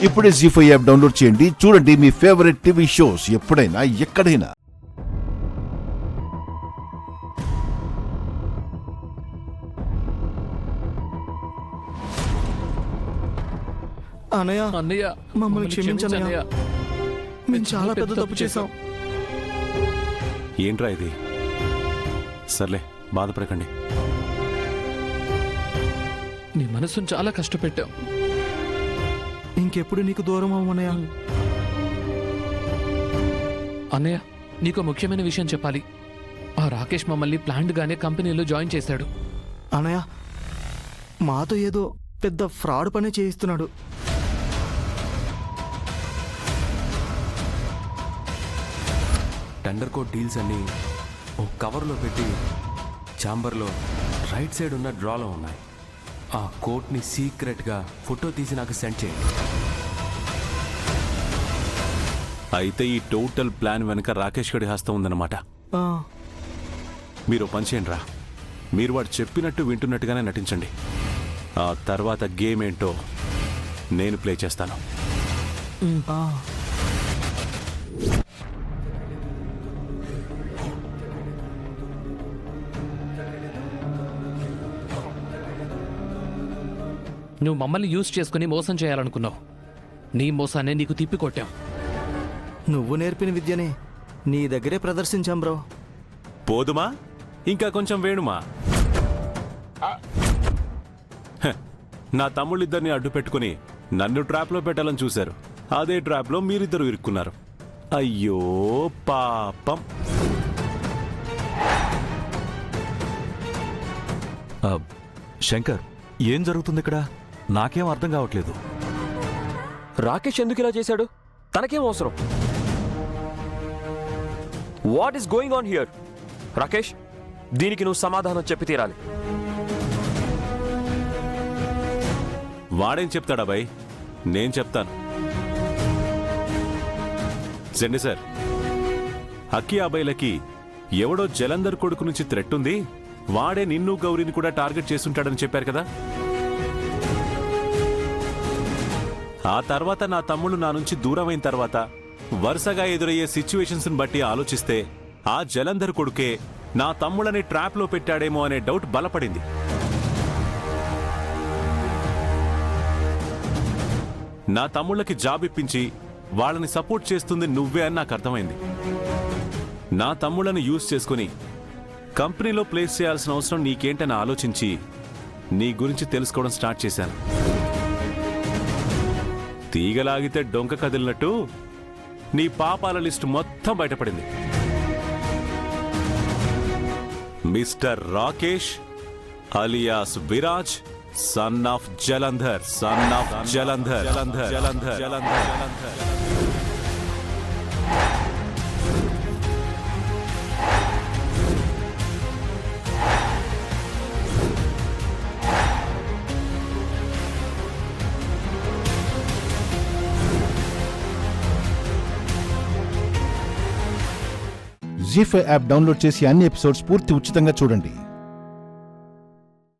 ఇప్పుడే జీ5 app download చేయండి. చూడండి మీ ఫేవరెట్ టీవీ షోస్ ఎప్పుడైనా ఎక్కడైనా. అన్నయ్య అన్నయ్య మమ్మల్ని క్షమించన్నయ్య. మేము చాలా పెద్ద తప్పు చేశాం. ఏంట్రా ఇది? సర్లే, బాధపడకండి. నీ మనసును చాలా కష్టపెట్టాం. ఇంకెప్పుడు నీకు దూరం అవ్వనయ్య. అన్నయ్య, నీకు ముఖ్యమైన విషయం చెప్పాలి. ఆ రాకేష్ మమ్మల్ని ప్లాంట్ గానే కంపెనీలో జాయిన్ చేశాడు. అన్నయ్య, మాతో ఏదో పెద్ద ఫ్రాడ్ పని చేయిస్తున్నాడు. టెండర్ కోడ్ డీల్స్ అన్ని ఓ కవర్లో పెట్టి ఛాంబర్లో రైట్ సైడ్ ఉన్న డ్రాలో ఉన్నాయి. ఆ కోట్ని సీక్రెట్గా ఫోటో తీసి నాకు సెండ్ చేయండి. అయితే ఈ టోటల్ ప్లాన్ వెనక రాకేష్ గడి హస్తం ఉందన్నమాట. మీరు పని చేయండి రా. మీరు వాడు చెప్పినట్టు వింటున్నట్టుగానే నటించండి. ఆ తర్వాత గేమ్ ఏంటో నేను ప్లే చేస్తాను. నువ్వు మమ్మల్ని యూజ్ చేసుకుని మోసం చేయాలనుకున్నావు. నీ మోసాన్ని నీకు తిప్పికొట్టాం. నువ్వు నేర్పిన విద్యని నీ దగ్గరే ప్రదర్శించాం బ్రో. పోదుమా? ఇంకా కొంచెం వేణుమా? నా తమ్ముళ్ళిద్దరిని అడ్డు పెట్టుకుని నన్ను ట్రాప్లో పెట్టాలని చూశారు. అదే ట్రాప్లో మీరిద్దరు ఇరుక్కున్నారు. అయ్యో పాపం. శంకర్, ఏం జరుగుతుంది ఇక్కడ? నాకేం అర్థం కావట్లేదు. రాకేష్ ఎందుకు ఇలా చేశాడు? తనకేం అవసరం? What is going on here? Rakesh, దీనికి నువ్వు సమాధానం చెప్పి తీరాలి. వాడేం చెప్తాడా బాయ్? నేను చెప్తాను. సెండి సార్, అక్కి అబ్బాయిలకి ఎవడో జలంధర్ కొడుకు నుంచి థ్రెట్ ఉంది, వాడే నిన్ను గౌరీని కూడా టార్గెట్ చేస్తుంటాడని చెప్పారు కదా. ఆ తర్వాత నా తమ్ముళ్ళు నా నుంచి దూరమైన తర్వాత వరుసగా ఎదురయ్యే సిచ్యువేషన్స్ బట్టి ఆలోచిస్తే ఆ జలంధర్ కొడుకే నా తమ్ముళ్ళని ట్రాప్లో పెట్టాడేమో అనే డౌట్ బలపడింది. నా తమ్ముళ్ళకి జాబ్ ఇప్పించి వాళ్ళని సపోర్ట్ చేస్తుంది నువ్వే అని నాకు అర్థమైంది. నా తమ్ముళ్ళని యూజ్ చేసుకుని కంపెనీలో ప్లేస్ చేయాల్సిన అవసరం నీకేంటని ఆలోచించి నీ గురించి తెలుసుకోవడం స్టార్ట్ చేశాను. తీగలాగితే డొంక కదిలినట్టు నీ పాపాల లిస్టు మొత్తం బయటపడింది. Mister Rakesh alias Viraj, son of Jalandhar, son of Jalandhar, Jalandhar, Jalandhar, Jalandhar, Jalandhar. Zee five app download చేసి అన్ని ఎపిసోడ్స్ పూర్తి ఉచితంగా చూడండి.